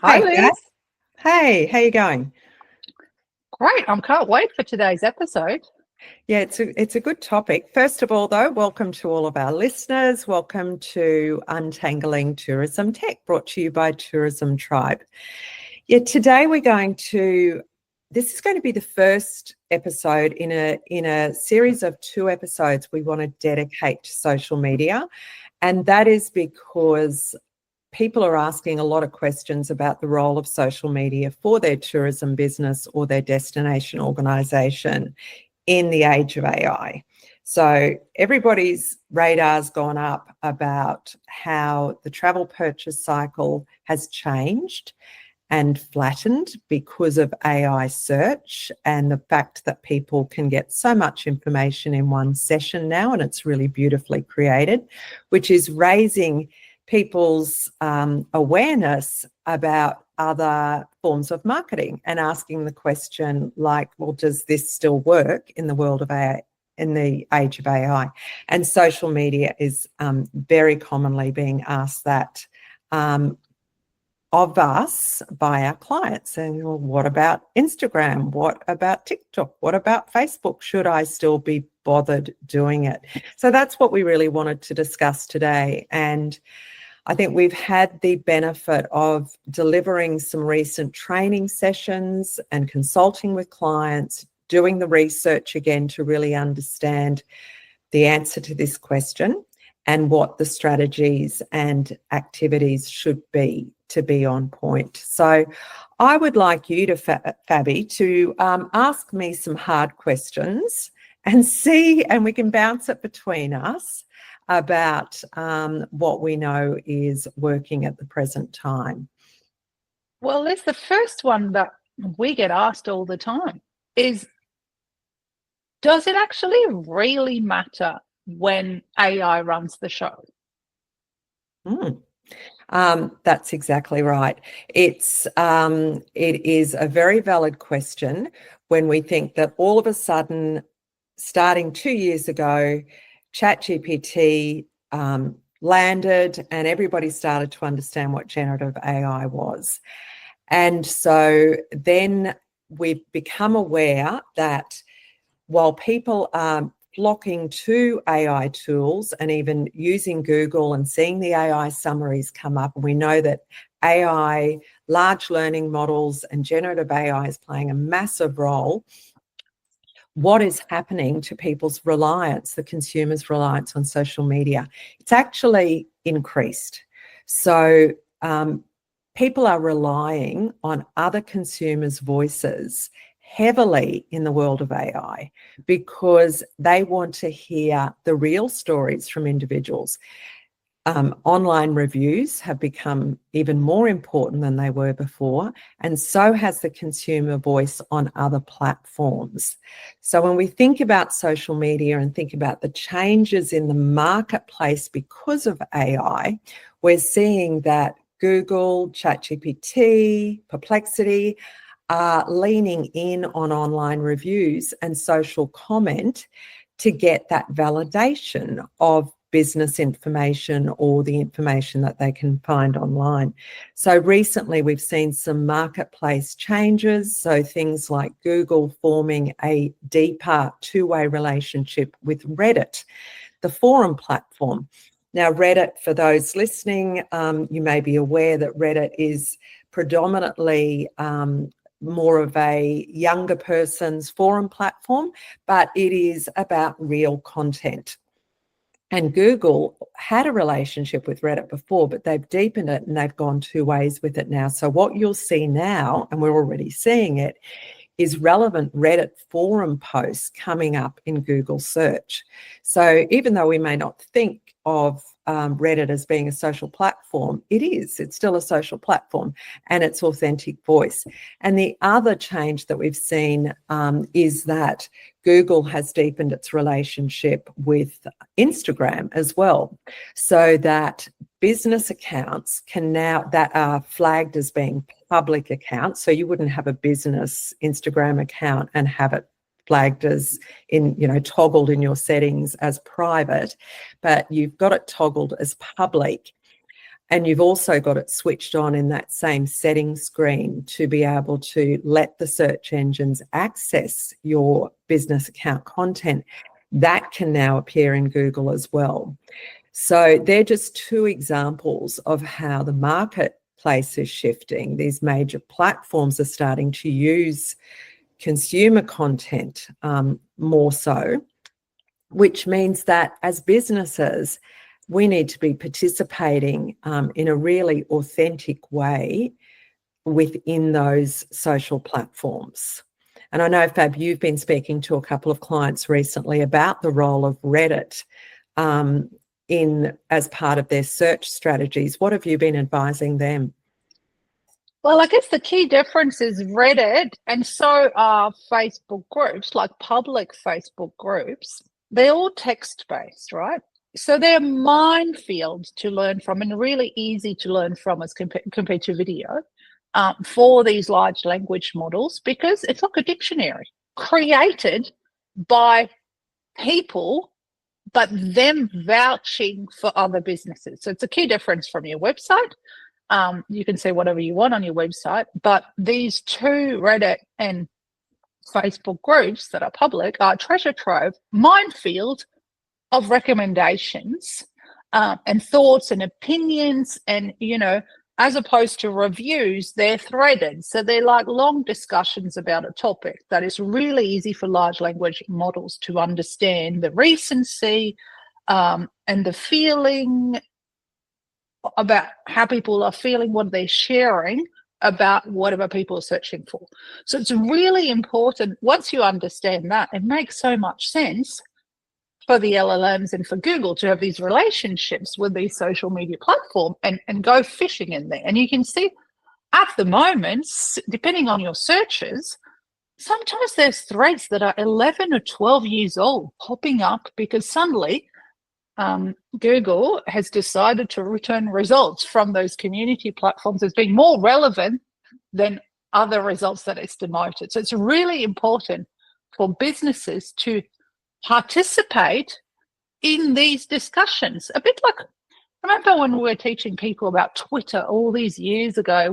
Hi, Hey, Liz. Kat. Hey, how you going? Great. I can't wait for today's episode. Yeah, it's a good topic. First of all, though, welcome to all of our listeners. Welcome to Untangling Tourism Tech, brought to you by Tourism Tribe. Yeah, today this is going to be the first episode in a series of two episodes we want to dedicate to social media. And that is because people are asking a lot of questions about the role of social media for their tourism business or their destination organisation in the age of AI. So everybody's radar's gone up about how the travel purchase cycle has changed and flattened because of AI search and the fact that people can get so much information in one session now, and it's really beautifully created, which is raising people's awareness about other forms of marketing and asking the question like, well, does this still work in the world of AI, in the age of AI? And social media is very commonly being asked that of us by our clients. And well, what about Instagram? What about TikTok? What about Facebook? Should I still be bothered doing it? So that's what we really wanted to discuss today. And I think we've had the benefit of delivering some recent training sessions and consulting with clients, doing the research again to really understand the answer to this question and what the strategies and activities should be to be on point. So I would like you to, Fabi, to ask me some hard questions and see, and we can bounce it between us about what we know is working at the present time. Well, Liz, the first one that we get asked all the time is, does it actually really matter when AI runs the show? Mm. That's exactly right. It is a very valid question when we think that all of a sudden, starting 2 years ago, ChatGPT landed and everybody started to understand what generative AI was. And so then we've become aware that while people are flocking to AI tools and even using Google and seeing the AI summaries come up, and we know that AI, large learning models and generative AI is playing a massive role, what is happening to people's reliance, the consumers' reliance on social media? It's actually increased. So people are relying on other consumers' voices heavily in the world of AI because they want to hear the real stories from individuals. Online reviews have become even more important than they were before, and so has the consumer voice on other platforms. So when we think about social media and think about the changes in the marketplace because of AI, we're seeing that Google, ChatGPT, Perplexity are leaning in on online reviews and social comment to get that validation of business information or the information that they can find online. So recently we've seen some marketplace changes. So things like Google forming a deeper two-way relationship with Reddit, the forum platform. Now, Reddit, for those listening, you may be aware that Reddit is predominantly more of a younger person's forum platform, but it is about real content. And Google had a relationship with Reddit before, but they've deepened it and they've gone two ways with it now. So what you'll see now, and we're already seeing it, is relevant Reddit forum posts coming up in Google search. So even though we may not think of Reddit as being a social platform, it is. It's still a social platform and it's authentic voice. And the other change that we've seen is that Google has deepened its relationship with Instagram as well, so that business accounts can now, that are flagged as being public accounts, so you wouldn't have a business Instagram account and have it flagged as toggled in your settings as private, but you've got it toggled as public. And you've also got it switched on in that same settings screen to be able to let the search engines access your business account content. That can now appear in Google as well. So they're just two examples of how the marketplace is shifting. These major platforms are starting to use consumer content more so, which means that as businesses, we need to be participating in a really authentic way within those social platforms. And I know, Fab, you've been speaking to a couple of clients recently about the role of Reddit as part of their search strategies. What have you been advising them? Well, I guess the key difference is Reddit, and so are Facebook groups, like public Facebook groups. They're all text-based, right? So they're minefields to learn from and really easy to learn from as compared to video for these large language models, because it's like a dictionary created by people, but them vouching for other businesses. So it's a key difference from your website. You can say whatever you want on your website, but these two Reddit and Facebook groups that are public are treasure trove, minefield of recommendations and thoughts and opinions. And, as opposed to reviews, they're threaded. So they're like long discussions about a topic that is really easy for large language models to understand the recency and the feeling about how people are feeling, what they're sharing about whatever people are searching for. So it's really important. Once you understand that, it makes so much sense for the LLMs and for Google to have these relationships with these social media platforms and go fishing in there. And you can see at the moment, depending on your searches, sometimes there's threads that are 11 or 12 years old popping up because suddenly Google has decided to return results from those community platforms as being more relevant than other results that it's demoted. So it's really important for businesses to participate in these discussions. A bit like, remember when we were teaching people about Twitter all these years ago? It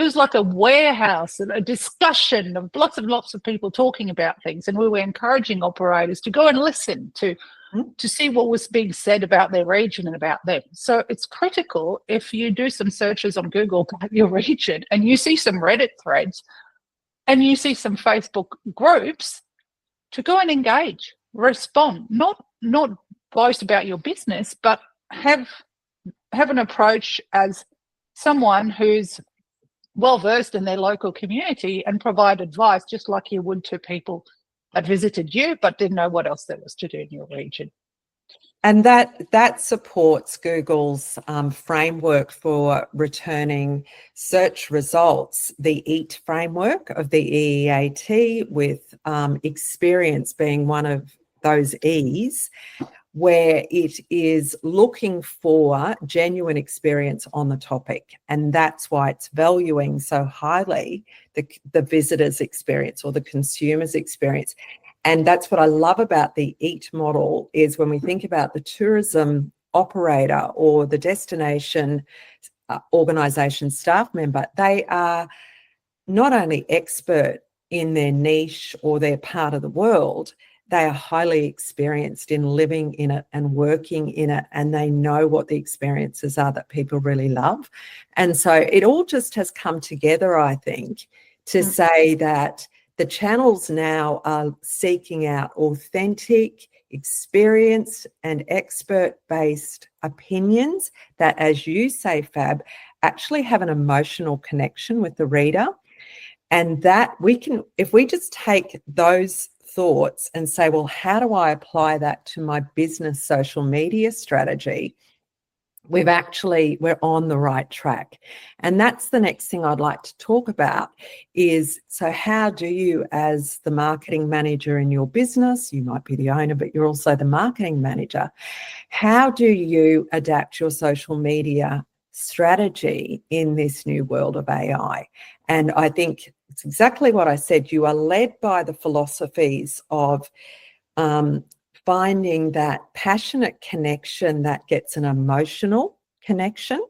was like a warehouse and a discussion of lots and lots of people talking about things, and we were encouraging operators to go and listen to see what was being said about their region and about them. So it's critical, if you do some searches on Google about your region and you see some Reddit threads and you see some Facebook groups, to go and engage, respond, not boast about your business, but have an approach as someone who's well versed in their local community and provide advice just like you would to people that visited you but didn't know what else there was to do in your region. And that supports Google's framework for returning search results, the EAT framework of the EEAT, with experience being one of those E's, where it is looking for genuine experience on the topic. And that's why it's valuing so highly the visitor's experience or the consumer's experience. And that's what I love about the EAT model, is when we think about the tourism operator or the destination organisation staff member, they are not only expert in their niche or their part of the world, they are highly experienced in living in it and working in it, and they know what the experiences are that people really love. And so it all just has come together, I think, to say that the channels now are seeking out authentic, experienced and expert-based opinions that, as you say, Fab, actually have an emotional connection with the reader. And that we can, if we just take those thoughts and say, well, how do I apply that to my business social media strategy? We're on the right track. And that's the next thing I'd like to talk about is, so how do you, as the marketing manager in your business, you might be the owner, but you're also the marketing manager, how do you adapt your social media strategy in this new world of AI? And I think it's exactly what I said. You are led by the philosophies of finding that passionate connection that gets an emotional connection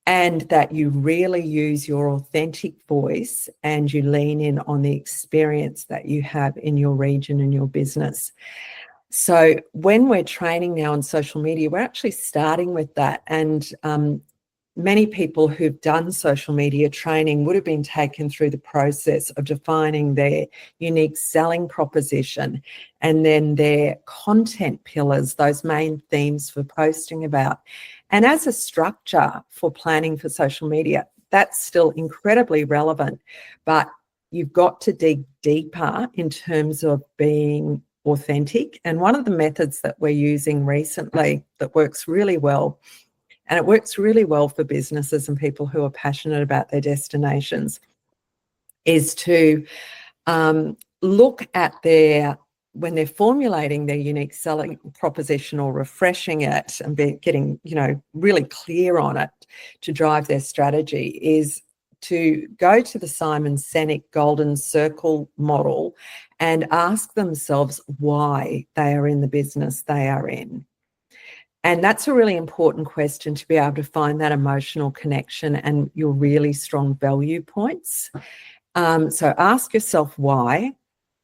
and that you really use your authentic voice and you lean in on the experience that you have in your region and your business. So when we're training now on social media, we're actually starting with that. And many people who've done social media training would have been taken through the process of defining their unique selling proposition and then their content pillars, those main themes for posting about. And as a structure for planning for social media, that's still incredibly relevant, but you've got to dig deeper in terms of being authentic. And one of the methods that we're using recently that works really well, and it works really well for businesses and people who are passionate about their destinations, is to look at when they're formulating their unique selling proposition or refreshing it and getting, really clear on it to drive their strategy, is to go to the Simon Sinek Golden Circle model and ask themselves why they are in the business they are in. And that's a really important question, to be able to find that emotional connection and your really strong value points. So ask yourself why.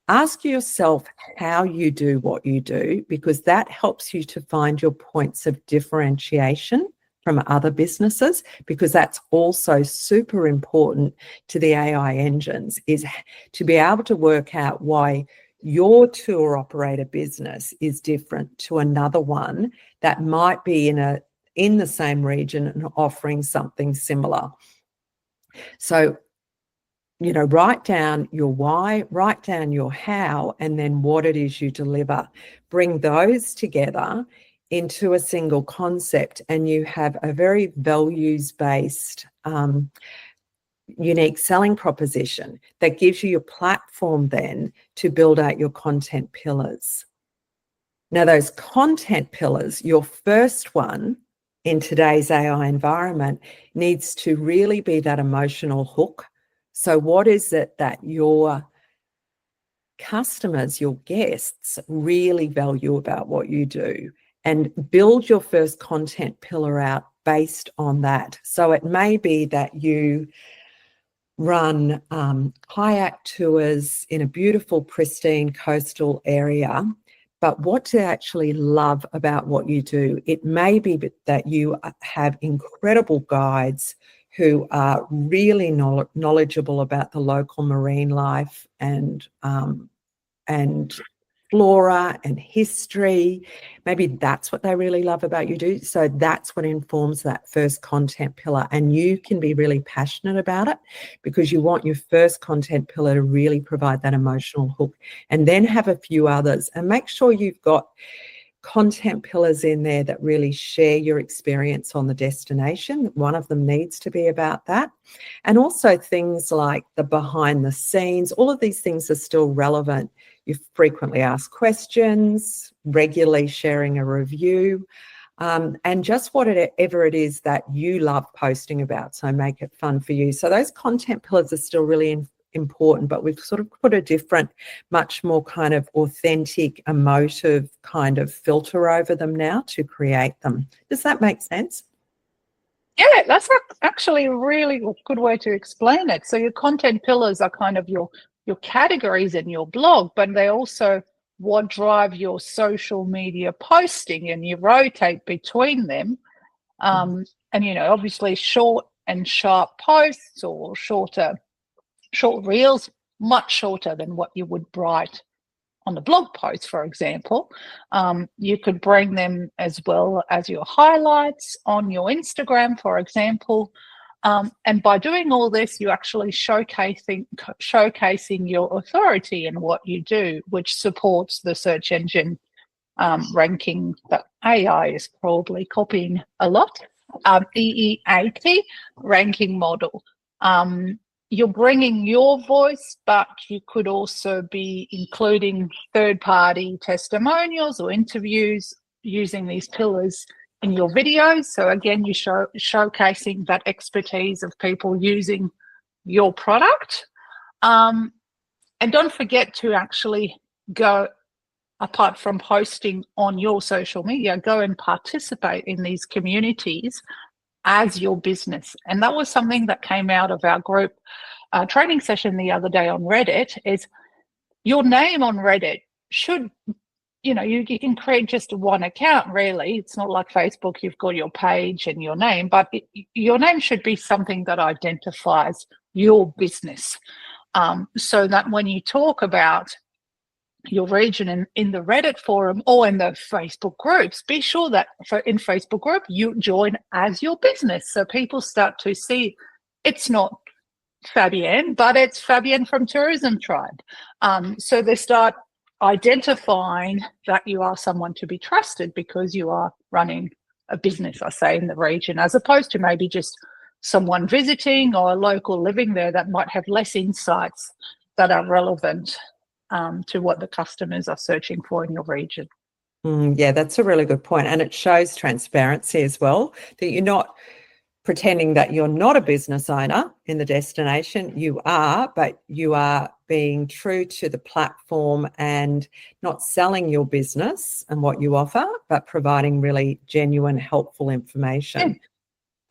Ask yourself how you do what you do, because that helps you to find your points of differentiation from other businesses, because that's also super important to the AI engines, is to be able to work out why your tour operator business is different to another one that might be in the same region and offering something similar. So, write down your why, write down your how, and then what it is you deliver. Bring those together into a single concept, and you have a very values-based unique selling proposition that gives you your platform then to build out your content pillars. Now, those content pillars, your first one in today's AI environment, needs to really be that emotional hook. So what is it that your customers, your guests, really value about what you do? And build your first content pillar out based on that. So it may be that you run kayak tours in a beautiful, pristine coastal area, but what to actually love about what you do. It may be that you have incredible guides who are really knowledgeable about the local marine life and flora and history. Maybe that's what they really love about you do. So that's what informs that first content pillar. And you can be really passionate about it because you want your first content pillar to really provide that emotional hook, and then have a few others, and make sure you've got content pillars in there that really share your experience on the destination. One of them needs to be about that. And also things like the behind the scenes, all of these things are still relevant. You frequently asked questions, regularly sharing a review, and just whatever it is that you love posting about. So make it fun for you. So those content pillars are still really important, but we've sort of put a different, much more kind of authentic, emotive kind of filter over them now to create them. Does that make sense? Yeah, that's actually a really good way to explain it. So your content pillars are kind of your categories in your blog, but they also what drive your social media posting, and you rotate between them. And obviously short and sharp posts, or short reels, much shorter than what you would write on the blog post, for example. You could bring them as well as your highlights on your Instagram, for example. And by doing all this, you're actually showcasing your authority in what you do, which supports the search engine ranking that AI is probably copying a lot, EEAT ranking model. You're bringing your voice, but you could also be including third-party testimonials or interviews using these pillars in your videos. So again, you're showcasing that expertise of people using your product. And don't forget to actually go, apart from posting on your social media, go and participate in these communities as your business. And that was something that came out of our group training session the other day on Reddit, is your name on Reddit should, you can create just one account, really. It's not like Facebook, you've got your page and your name, but your name should be something that identifies your business. So that when you talk about your region in the Reddit forum or in the Facebook groups, be sure that in Facebook group, you join as your business. So people start to see it's not Fabienne, but it's Fabienne from Tourism Tribe. So they start identifying that you are someone to be trusted because you are running a business, I say, in the region, as opposed to maybe just someone visiting or a local living there that might have less insights that are relevant to what the customers are searching for in your region. Yeah, that's a really good point. And it shows transparency as well, that you're not pretending that you're not a business owner in the destination. You are, but you are being true to the platform and not selling your business and what you offer, but providing really genuine, helpful information.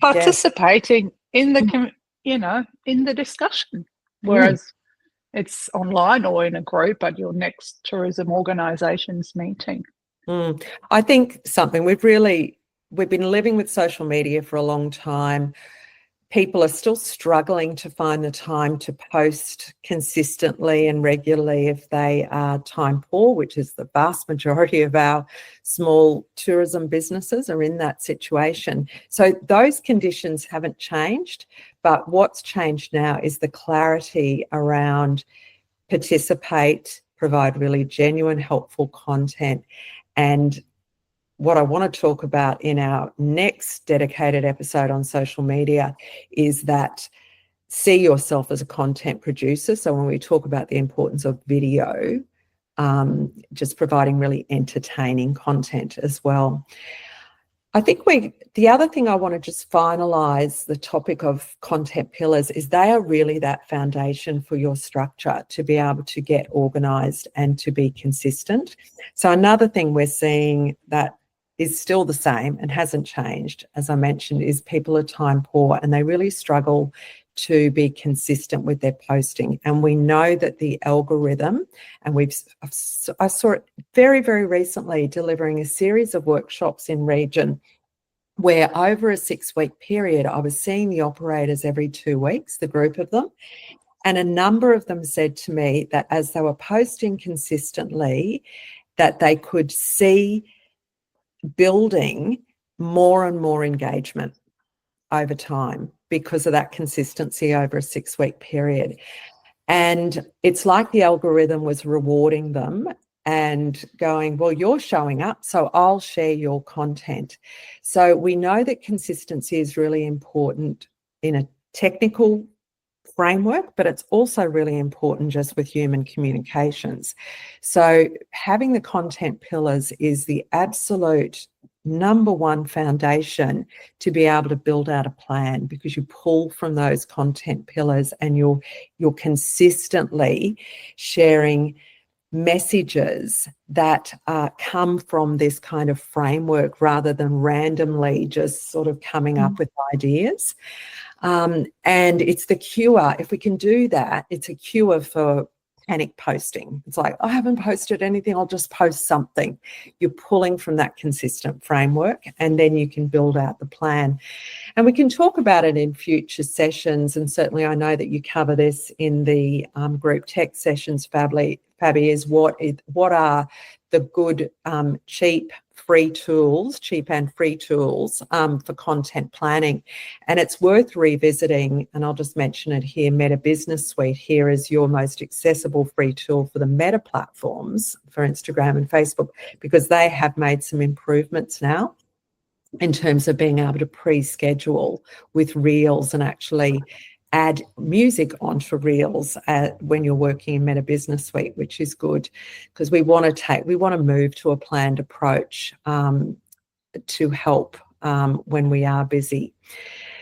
Yeah. Participating in the, in the discussion, whereas it's online or in a group at your next tourism organisation's meeting. I think something we've been living with social media for a long time. People are still struggling to find the time to post consistently and regularly if they are time poor, which is the vast majority of our small tourism businesses are in that situation. So those conditions haven't changed, but what's changed now is the clarity around participate, provide really genuine, helpful content. And what I want to talk about in our next dedicated episode on social media is that see yourself as a content producer. So when we talk about the importance of video, just providing really entertaining content as well. I think the other thing I want to just finalise the topic of content pillars is they are really that foundation for your structure to be able to get organised and to be consistent. So another thing we're seeing that is still the same and hasn't changed, as I mentioned, is people are time poor and they really struggle to be consistent with their posting. And we know that the algorithm, and I saw it very, very recently delivering a series of workshops in region where over a 6-week period, I was seeing the operators every 2 weeks, the group of them. And a number of them said to me that as they were posting consistently, that they could see building more and more engagement over time because of that consistency over a 6-week period. And it's like the algorithm was rewarding them and going, well, you're showing up, so I'll share your content. So we know that consistency is really important in a technical framework, but it's also really important just with human communications. So having the content pillars is the absolute number one foundation to be able to build out a plan, because you pull from those content pillars and you're consistently sharing messages that come from this kind of framework rather than randomly just sort of coming up with ideas. And it's the cure. If we can do that, it's a cure for panic posting. It's like, I haven't posted anything, I'll just post something. You're pulling from that consistent framework, and then you can build out the plan. And we can talk about it in future sessions. And certainly I know that you cover this in the group tech sessions, Fabi, is what are the good cheap and free tools for content planning. And it's worth revisiting, and I'll just mention it here. Meta Business Suite here is your most accessible free tool for the Meta platforms for Instagram and Facebook, because they have made some improvements now in terms of being able to pre-schedule with Reels and actually add music onto Reels when you're working in Meta Business Suite, which is good, because we want to move to a planned approach to help when we are busy.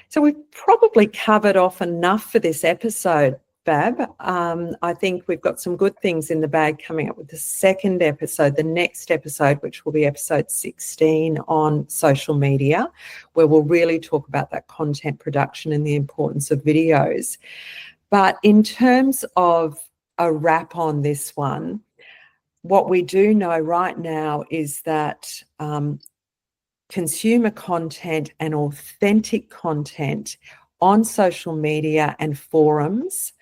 So we've probably covered off enough for this episode. Fab. I think we've got some good things in the bag coming up with the second episode, the next episode, which will be episode 16 on social media, where we'll really talk about that content production and the importance of videos. But in terms of a wrap on this one, what we do know right now is that consumer content and authentic content on social media and forums,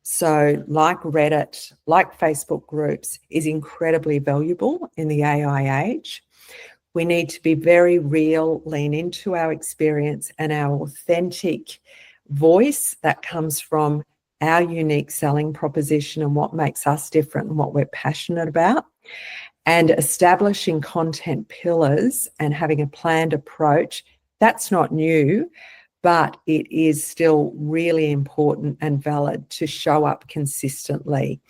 so like Reddit, like Facebook groups, is incredibly valuable in the AI age. We need to be very real, lean into our experience and our authentic voice that comes from our unique selling proposition and what makes us different and what we're passionate about. And establishing content pillars and having a planned approach, that's not new, but it is still really important and valid to show up consistently.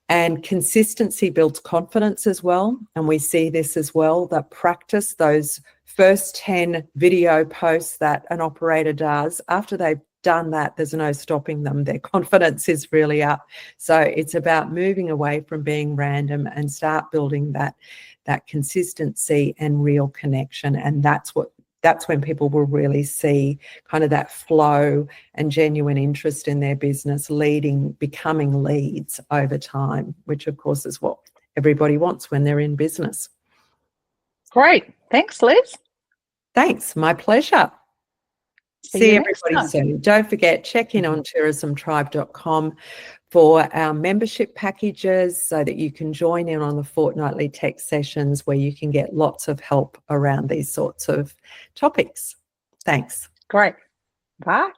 And consistency builds confidence as well. And we see this as well, that practice those first 10 video posts that an operator does. After they've done that, there's no stopping them. Their confidence is really up. So it's about moving away from being random and start building that consistency and real connection. And that's when people will really see kind of that flow and genuine interest in their business becoming leads over time, which of course is what everybody wants when they're in business. Great. Thanks, Liz. Thanks. My pleasure. See everybody soon. Don't forget, check in on tourismtribe.com for our membership packages so that you can join in on the fortnightly tech sessions where you can get lots of help around these sorts of topics. Thanks. Great. Bye.